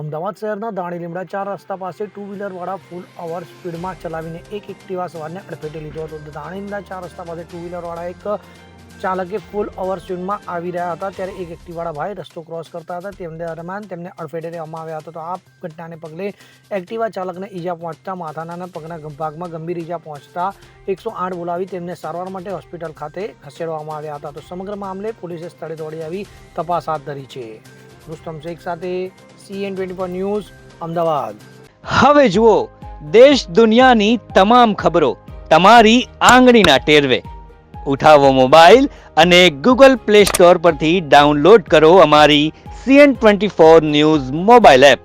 અમદાવાદ શહેરના દાણીલીમડા 4 રસ્તા પાસે ટુ વ્હીલરવાળા ફૂલ ઓવર સ્પીડમાં ચલાવીને એક એક્ટિવા સવારને અડફેટે લીધો હતો. દાણીલીમડા 4 રસ્તા પાસે ટુ વ્હીલરવાળા એક ચાલકે ફૂલ ઓવર સ્પીડમાં આવી રહ્યા હતા ત્યારે એક એક્ટિવાળા ભાઈ રસ્તો ક્રોસ કરતા હતા. તેમને દરમિયાન તેમને અડફેટે લેવામાં આવ્યા હતા. તો આ ઘટનાને પગલે એક્ટિવા ચાલકને ઈજા પહોંચતા માથાના અને પગના ભાગમાં ગંભીર ઈજા પહોંચતા 108 બોલાવી તેમને સારવાર માટે હોસ્પિટલ ખાતે ખસેડવામાં આવ્યા હતા. તો સમગ્ર મામલે પોલીસે સ્થળે દોડી આવી તપાસ હાથ ધરી છે. રુસ્તમ શેખ સાથે CN24 ન્યૂઝ અમદાવાદ. હવે જુઓ દેશ દુનિયાની તમામ ખબરો તમારી આંગળીના ટેરવે. ઉઠાવો મોબાઈલ અને Google Play Store પરથી ડાઉનલોડ કરો અમારી CN24 ન્યૂઝ મોબાઈલ એપ.